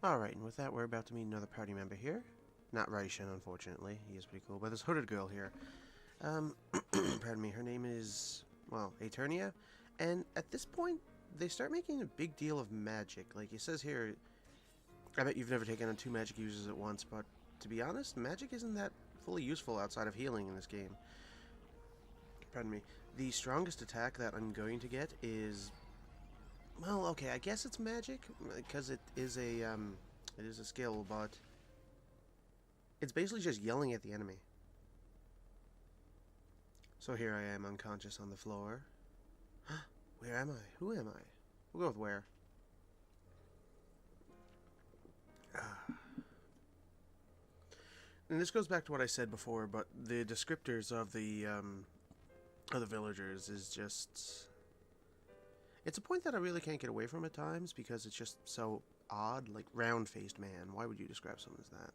Alright, and with that, we're about to meet another party member here. Not Raishin, unfortunately. He is pretty cool, but this hooded girl here. Pardon me, her name is, well, Eternia. And at this point, they start making a big deal of magic. Like it says here, I bet you've never taken on 2 magic users at once, but to be honest, magic isn't that fully useful outside of healing in this game. Pardon me. The strongest attack that I'm going to get is, well, okay, I guess it's magic, because it is a skill, but it's basically just yelling at the enemy. So here I am, unconscious on the floor. Where am I? Who am I? We'll go with where. And this goes back to what I said before, but the descriptors of the villagers is just... It's a point that I really can't get away from at times because it's just so odd, like round-faced man. Why would you describe someone as that?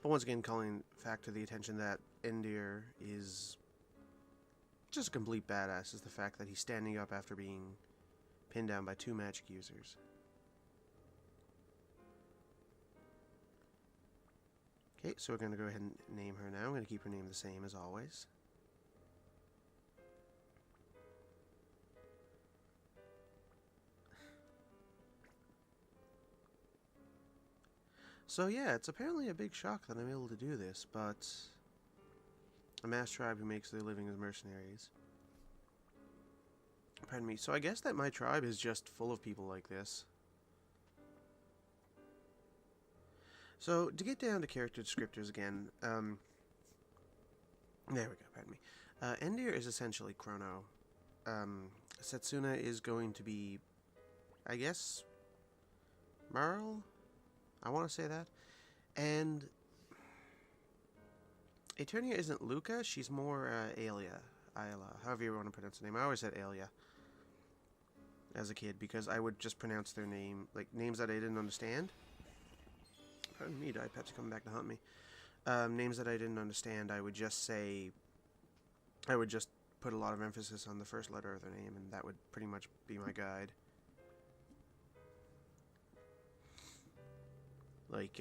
But once again, calling fact to the attention that Endir is just a complete badass is the fact that he's standing up after being pinned down by 2 magic users. Okay, so we're going to go ahead and name her now. I'm going to keep her name the same as always. So yeah, it's apparently a big shock that I'm able to do this, but a mass tribe who makes their living as mercenaries. Pardon me. So I guess that my tribe is just full of people like this. So to get down to character descriptors again, there we go, pardon me. Endir is essentially Chrono. Setsuna is going to be, I guess, Merle? I want to say that. And Eternia isn't Luca, she's more Aelia, however you want to pronounce the name. I always said Aelia as a kid because I would just pronounce their name, like names that I didn't understand. Pardon me, Pepsi coming back to hunt me. Names that I didn't understand, I would just say, I would just put a lot of emphasis on the first letter of their name, and that would pretty much be my guide. Like,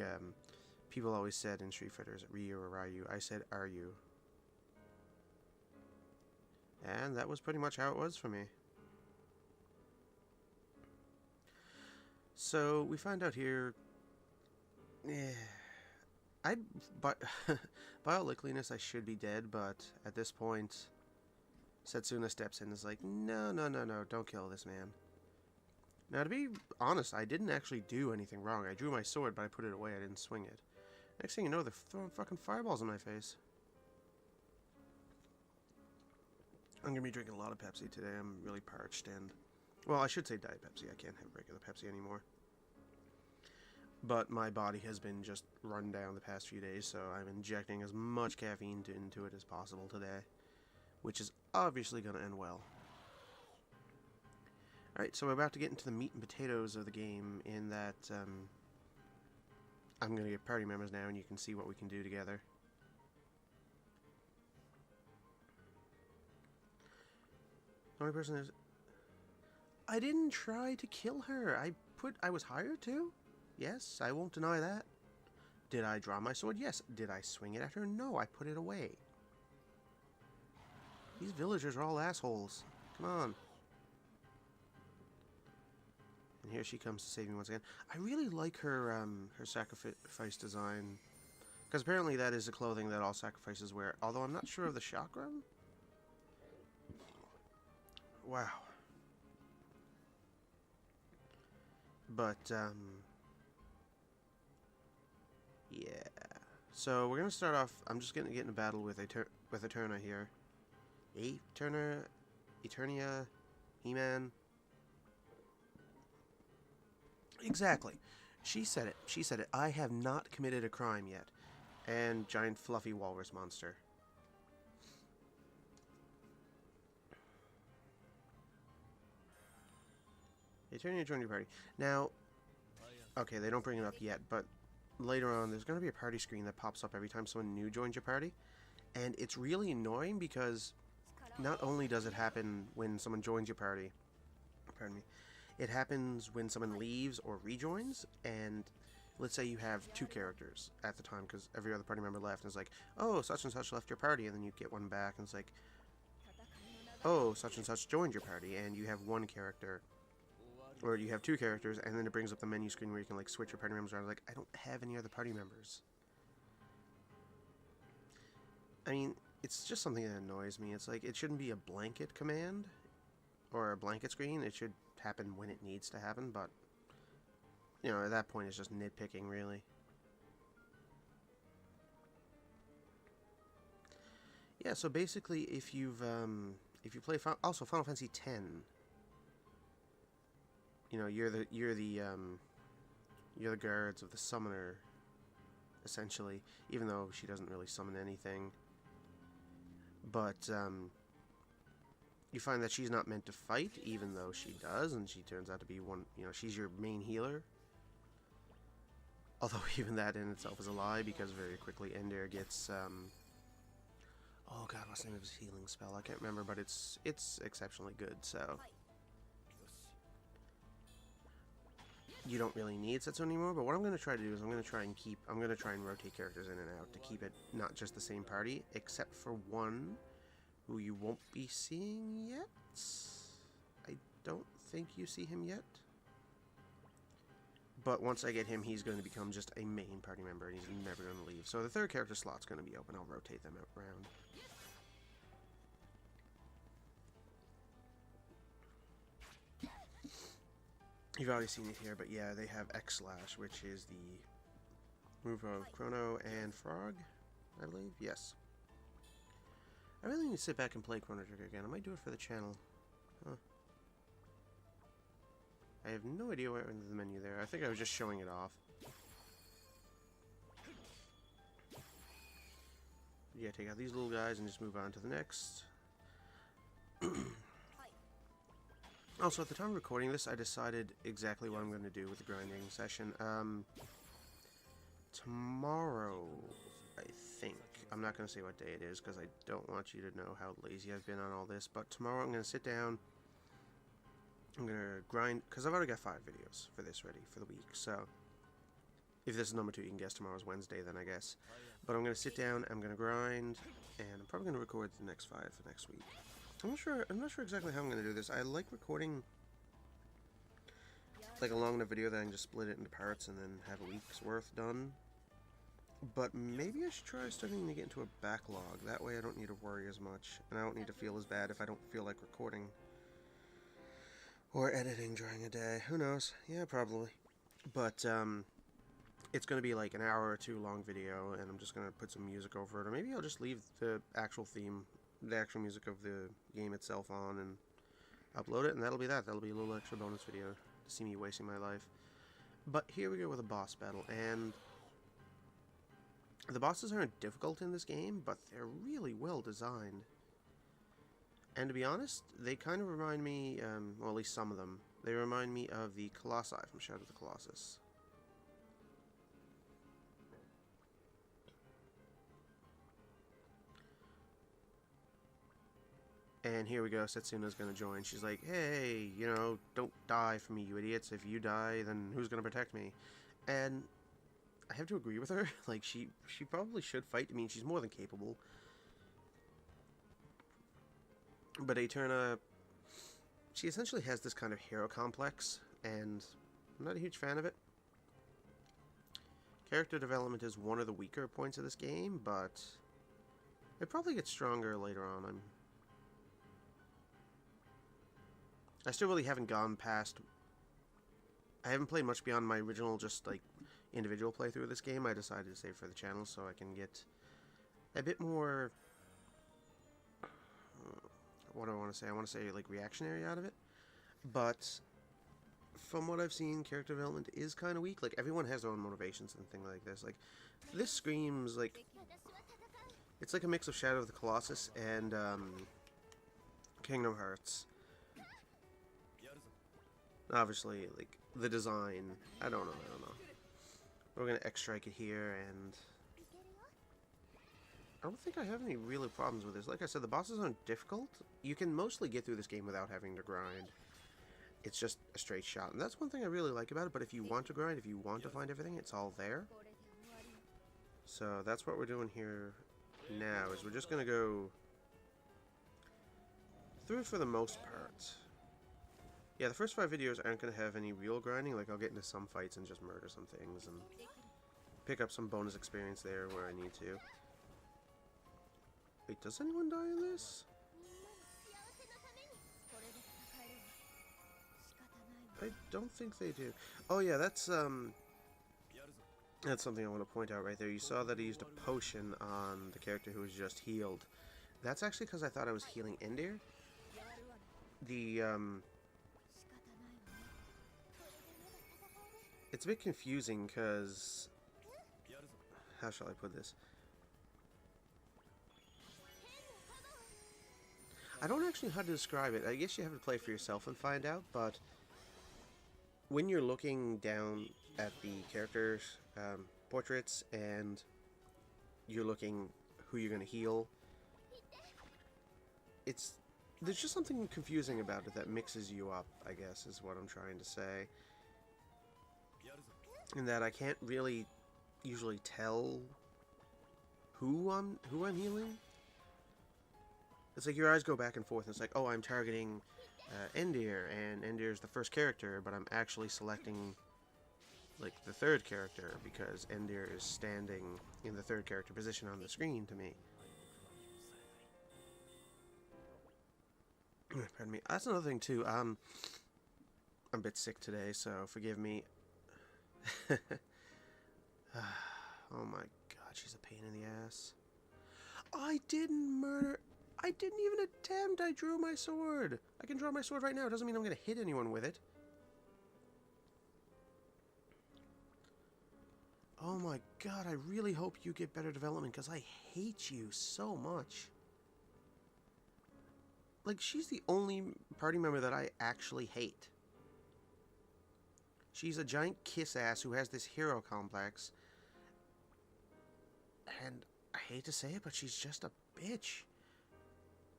people always said in Street Fighter, is it Ryu or Ryu? I said, are you? And that was pretty much how it was for me. So, we find out here... by all likeliness, I should be dead, but at this point, Setsuna steps in and is like, no, don't kill this man. Now, to be honest, I didn't actually do anything wrong. I drew my sword, but I put it away. I didn't swing it. Next thing you know, they're throwing fucking fireballs in my face. I'm going to be drinking a lot of Pepsi today. I'm really parched and... Well, I should say Diet Pepsi. I can't have regular Pepsi anymore. But my body has been just run down the past few days, so I'm injecting as much caffeine into it as possible today. Which is obviously going to end well. Alright, so we're about to get into the meat and potatoes of the game in that, I'm going to get party members now and you can see what we can do together. The only person is... I didn't try to kill her. I was hired to? Yes, I won't deny that. Did I draw my sword? Yes. Did I swing it at her? No, I put it away. These villagers are all assholes. Come on. And here she comes to save me once again. I really like her her sacrifice design. Because apparently that is the clothing that all sacrifices wear. Although I'm not sure of the chakra. Wow. But, yeah. So we're going to start off... I'm just going to get in a battle with Eterna here. Eternia, He-Man... Exactly. She said it. She said it. I have not committed a crime yet. And giant fluffy walrus monster. Eternia joined your party. Now, okay, they don't bring it up yet, but later on there's going to be a party screen that pops up every time someone new joins your party. And it's really annoying because not only does it happen when someone joins your party, pardon me, It happens when someone leaves or rejoins, and let's say you have 2 characters at the time, because every other party member left, and it's like, oh, such and such left your party, and then you get one back, and it's like, oh, such and such joined your party, and you have 1 character, or you have 2 characters, and then it brings up the menu screen where you can like switch your party members around. Like, I don't have any other party members. I mean, it's just something that annoys me. It's like, it shouldn't be a blanket command, or a blanket screen. It should happen when it needs to happen, but, you know, at that point it's just nitpicking, really. Yeah, so basically, if you play also Final Fantasy X, you know, you're the guards of the summoner, essentially, even though she doesn't really summon anything. But you find that she's not meant to fight, even though she does, and she turns out to be one, you know, she's your main healer. Although even that in itself is a lie, because very quickly Ender gets, oh god, what's the name of his healing spell? I can't remember, but it's exceptionally good, so you don't really need Setsuna anymore. But what I'm going to try to do is I'm going to try and rotate characters in and out to keep it not just the same party, except for one who you won't be seeing yet. I don't think you see him yet. But once I get him, he's going to become just a main party member, and he's never going to leave. So the 3rd character slot's going to be open. I'll rotate them around. You've already seen it here, but yeah, they have X Slash, which is the move of Chrono and Frog, I believe. Yes. I really need to sit back and play Chrono Trigger again. I might do it for the channel. Huh. I have no idea where into the menu there. I think I was just showing it off. Yeah, take out these little guys and just move on to the next. Also, at the time of recording this, I decided exactly what I'm going to do with the grinding session. Tomorrow, I think. I'm not going to say what day it is, because I don't want you to know how lazy I've been on all this. But tomorrow I'm going to sit down. I'm going to grind, because I've already got 5 videos for this ready for the week. So, if this is number 2, you can guess tomorrow's Wednesday then, I guess. But I'm going to sit down, I'm going to grind, and I'm probably going to record the next 5 for next week. I'm not sure exactly how I'm going to do this. I like recording like a long enough video that I can just split it into parts and then have a week's worth done. But maybe I should try starting to get into a backlog. That way I don't need to worry as much, and I don't need to feel as bad if I don't feel like recording or editing during a day. Who knows? Yeah, probably. But it's going to be like an hour or 2 long video, and I'm just going to put some music over it, or maybe I'll just leave the actual theme, the actual music of the game itself on, and upload it, and that'll be that. That'll be a little extra bonus video to see me wasting my life. But here we go with a boss battle, and the bosses aren't difficult in this game, but they're really well designed. And to be honest, they kind of remind me, well, at least some of them, they remind me of the Colossi from Shadow of the Colossus. And here we go, Setsuna's gonna join. She's like, hey, you know, don't die for me, you idiots. If you die, then who's gonna protect me? And I have to agree with her. Like, she probably should fight. I mean, she's more than capable. But Eterna, she essentially has this kind of hero complex, and I'm not a huge fan of it. Character development is one of the weaker points of this game, but it probably gets stronger later on. I still really haven't gone past... I haven't played much beyond my original, just, like, individual playthrough of this game. I decided to save for the channel so I can get a bit more... what do I want to say? I want to say, like, reactionary out of it. But from what I've seen, character development is kind of weak. Like, everyone has their own motivations and things like this. Like, this screams, like... It's like a mix of Shadow of the Colossus and, Kingdom Hearts. Obviously, like, the design, I don't know. We're gonna X-Strike it here, and I don't think I have any real problems with this. Like I said, the bosses aren't difficult. You can mostly get through this game without having to grind. it's just a straight shot. And that's one thing I really like about it, but if you want to grind, if you want to find everything, it's all there. So that's what we're doing here now, is we're just going to go through it for the most part. Yeah, the first 5 videos aren't going to have any real grinding. Like, I'll get into some fights and just murder some things and pick up some bonus experience there where I need to. Wait, does anyone die in this? I don't think they do. Oh yeah, that's something I want to point out right there. You saw that he used a potion on the character who was just healed. That's actually because I thought I was healing Endir. It's a bit confusing because... How shall I put this? I don't actually know how to describe it. I guess you have to play for yourself and find out, but when you're looking down at the characters' portraits and you're looking who you're going to heal, there's just something confusing about it that mixes you up, I guess, is what I'm trying to say. In that I can't really usually tell who I'm healing. It's like your eyes go back and forth, and it's like, oh, I'm targeting Endir, and Endir's the first character, but I'm actually selecting, like, the third character, because Endir is standing in the third character position on the screen to me. Pardon me. That's another thing, too. I'm a bit sick today, so forgive me. Oh my god, she's a pain in the ass. I didn't murder... I didn't even attempt. I drew my sword. I can draw my sword right now. It doesn't mean I'm going to hit anyone with it. Oh my god, I really hope you get better development, because I hate you so much. Like, she's the only party member that I actually hate. She's a giant kiss-ass who has this hero complex. And I hate to say it, but she's just a bitch.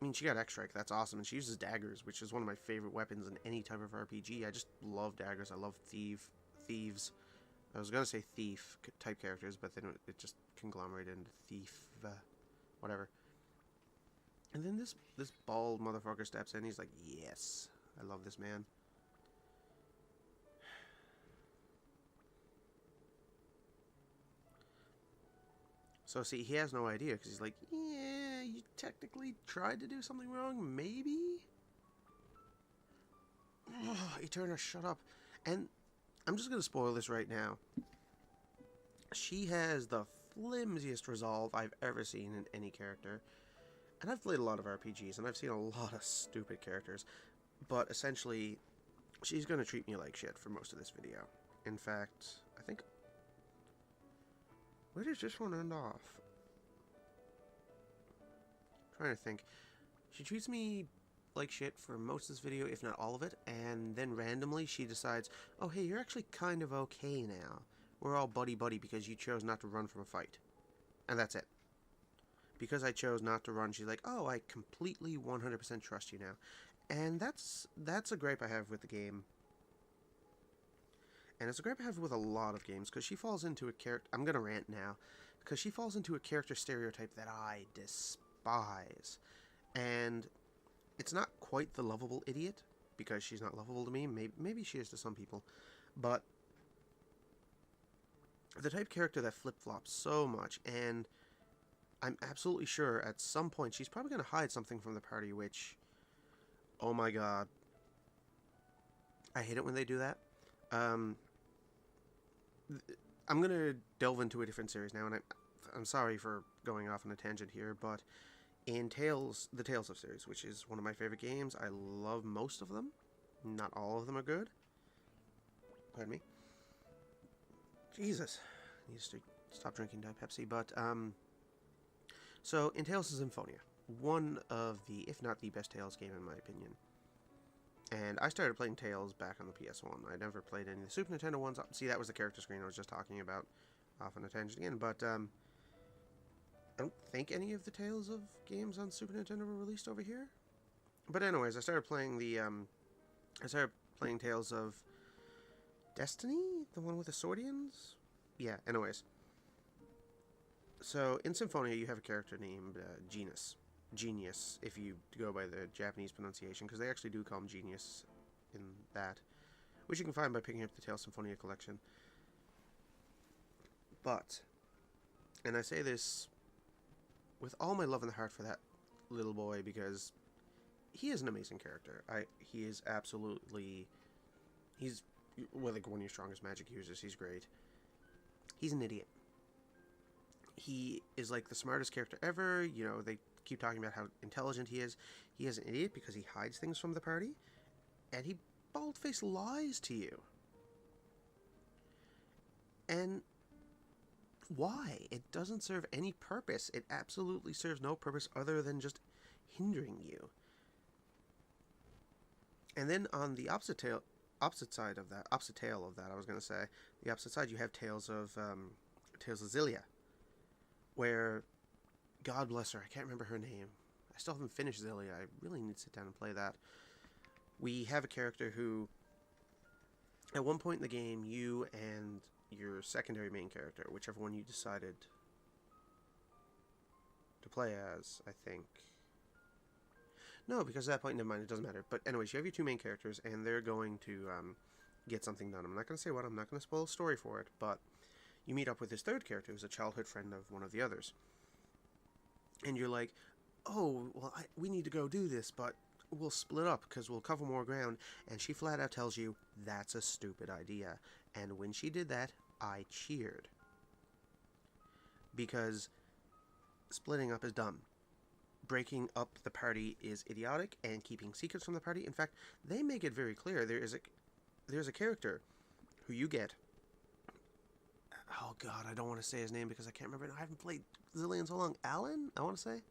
I mean, she got X-Strike, that's awesome, and she uses daggers, which is one of my favorite weapons in any type of RPG. I just love daggers. I love thieves. I was gonna say thief type characters, but then it just conglomerated into thief, whatever. And then this bald motherfucker steps in, he's like, yes, I love this man. So, see, he has no idea, because he's like, yeah, you technically tried to do something wrong, maybe? Oh, Eterna, shut up. And I'm just going to spoil this right now. She has the flimsiest resolve I've ever seen in any character. And I've played a lot of RPGs, and I've seen a lot of stupid characters. But, essentially, she's going to treat me like shit for most of this video. In fact, I think... Where does this one end off? I'm trying to think. She treats me like shit for most of this video, if not all of it, and then randomly she decides, oh hey, you're actually kind of okay now. We're all buddy-buddy because you chose not to run from a fight. And that's it. Because I chose not to run, she's like, oh, I completely 100% trust you now. And that's a gripe I have with the game. And it's a gripe I have with a lot of games, because she falls into a character... I'm going to rant now. Because she falls into a character stereotype that I despise. And it's not quite the lovable idiot, because she's not lovable to me. Maybe she is to some people. But the type of character that flip-flops so much, and I'm absolutely sure at some point she's probably going to hide something from the party, which... Oh my god. I hate it when they do that. I'm going to delve into a different series now, and I'm sorry for going off on a tangent here, but in the Tales of series, which is one of my favorite games, I love most of them. Not all of them are good. Pardon me. Jesus. I need to stop drinking Diet Pepsi, but, so, in Tales of Symphonia, one of the, if not the best Tales game in my opinion. And I started playing Tales back on the PS1. I never played any of the Super Nintendo ones. See, that was the character screen I was just talking about. Off on a tangent again. But, I don't think any of the Tales of games on Super Nintendo were released over here. But anyways, I started playing the, I started playing Tales of Destiny? The one with the Swordians? Yeah, anyways. So, in Symphonia, you have a character named Genius, if you go by the Japanese pronunciation, because they actually do call him Genius in that, which you can find by picking up the Tales Symphonia collection. But, and I say this with all my love in the heart for that little boy, because he is an amazing character. He is absolutely, he's like one of your strongest magic users. He's great. He's an idiot. He is like the smartest character ever. You know, they keep talking about how intelligent he is. He is an idiot because he hides things from the party, and he bald-faced lies to you. And why? It doesn't serve any purpose. It absolutely serves no purpose other than just hindering you. And then on the opposite tail of that, I was going to say, the opposite side, you have Tales of Xillia, where, God bless her, I can't remember her name. I still haven't finished Xillia. I really need to sit down and play that. We have a character who, at one point in the game, you and your secondary main character, whichever one you decided to play as, I think. No, because at that point, never mind, it doesn't matter. But anyways, you have your two main characters, and they're going to get something done. I'm not going to say what, I'm not going to spoil the story for it, but you meet up with this third character, who's a childhood friend of one of the others. And you're like, oh, well, we need to go do this, but we'll split up, because we'll cover more ground. And she flat out tells you, that's a stupid idea. And when she did that, I cheered. Because splitting up is dumb. Breaking up the party is idiotic, and keeping secrets from the party. In fact, they make it very clear. There's a character who you get. Oh God, I don't want to say his name because I can't remember. I haven't played Xillia in so long. Alan, I want to say.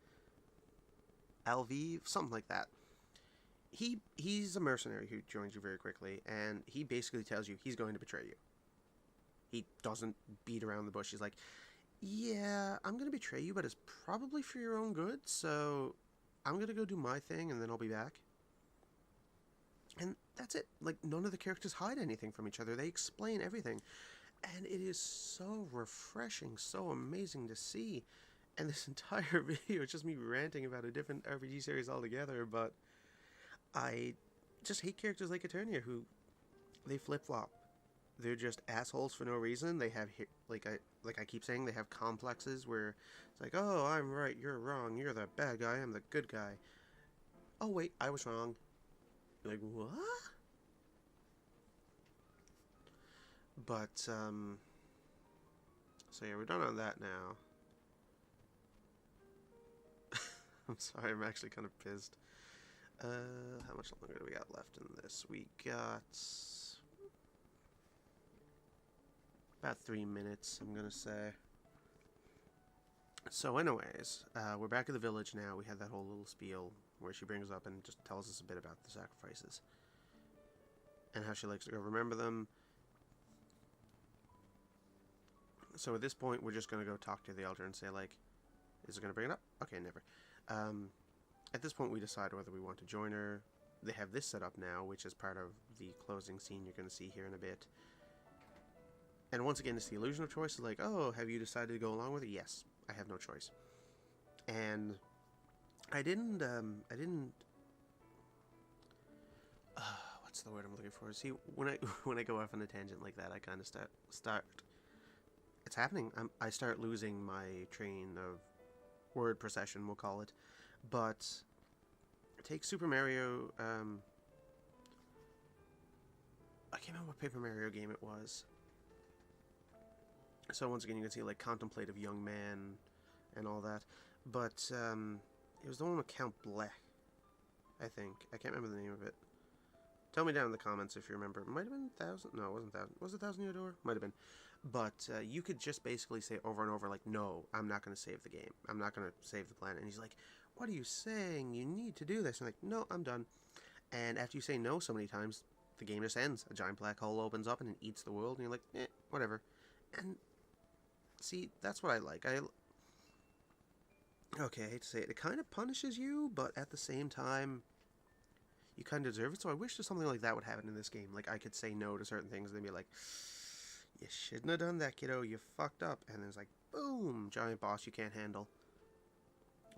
Alviv, something like that. He's a mercenary who joins you very quickly, and he basically tells you he's going to betray you. He doesn't beat around the bush. He's like, yeah, I'm going to betray you, but it's probably for your own good, so I'm going to go do my thing, and then I'll be back. And that's it. Like, none of the characters hide anything from each other. They explain everything. And it is so refreshing, so amazing to see. And this entire video is just me ranting about a different RPG series altogether, but I just hate characters like Eternia who, they flip-flop. They're just assholes for no reason. They have, like I keep saying, they have complexes where it's like, oh, I'm right, you're wrong, you're the bad guy, I'm the good guy. Oh, wait, I was wrong. You're like, what? But, so yeah, we're done on that now. I'm sorry, I'm actually kind of pissed. How much longer do we got left in this? We got about 3 minutes, I'm gonna say. So anyways, we're back at the village now. We had that whole little spiel where she brings up and just tells us a bit about the sacrifices. And how she likes to go remember them. So at this point, we're just gonna go talk to the elder and say, like, is it gonna bring it up? Okay, never. At this point, we decide whether we want to join her. They have this set up now, which is part of the closing scene you're going to see here in a bit. And once again, it's the illusion of choice. It's like, oh, have you decided to go along with it? Yes, I have no choice. And I didn't, what's the word I'm looking for? See, when I go off on a tangent like that, I kind of start, it's happening. I start losing my train of word procession, we'll call it. But take Super Mario, I can't remember what Paper Mario game it was. So once again, you can see, like, contemplative young man and all that. But it was the one with Count Blech, I think. I can't remember the name of it. Tell me down in the comments if you remember. It might have been 1000. No, it wasn't 1000. Was it 1000 Year Door? Might have been. But you could just basically say over and over, like, no, I'm not going to save the game. I'm not going to save the planet. And he's like, what are you saying? You need to do this. And I'm like, no, I'm done. And after you say no so many times, the game just ends. A giant black hole opens up and it eats the world. And you're like, whatever. And see, that's what I like. Okay, I hate to say it. It kind of punishes you, but at the same time, you kind of deserve it. So I wish there's something like that would happen in this game. Like, I could say no to certain things and they'd be like, you shouldn't have done that, kiddo. You fucked up. And then it's like, boom, giant boss you can't handle.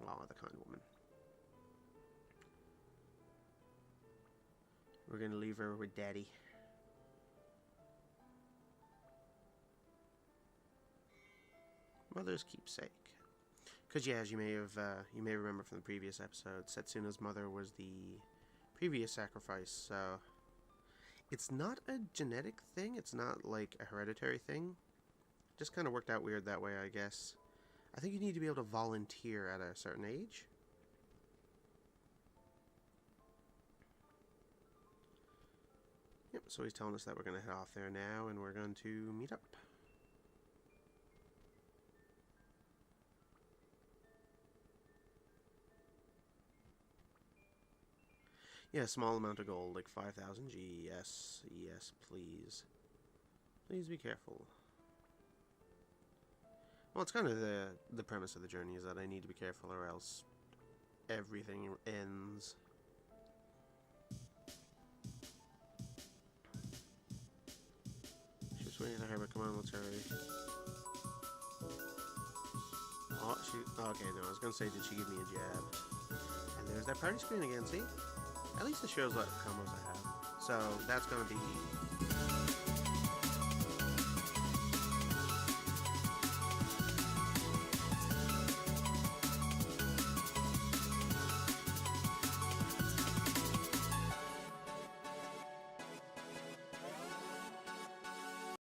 Oh, the kind woman. We're going to leave her with Daddy. Mother's keepsake. Because, yeah, as you may remember from the previous episode, Setsuna's mother was the previous sacrifice, so it's not a genetic thing, it's not like a hereditary thing. Just kind of worked out weird that way, I guess. I think you need to be able to volunteer at a certain age. Yep, so he's telling us that we're going to head off there now, and we're going to meet up. Yeah, small amount of gold, like 5,000 G. Yes, yes, please. Please be careful. Well, it's kind of the premise of the journey is that I need to be careful or else everything ends. She's waiting for her, but come on, let's hurry. Oh, okay, no, I was going to say, did she give me a jab? And there's that party screen again, see? At least it shows what combos I have. So that's going to be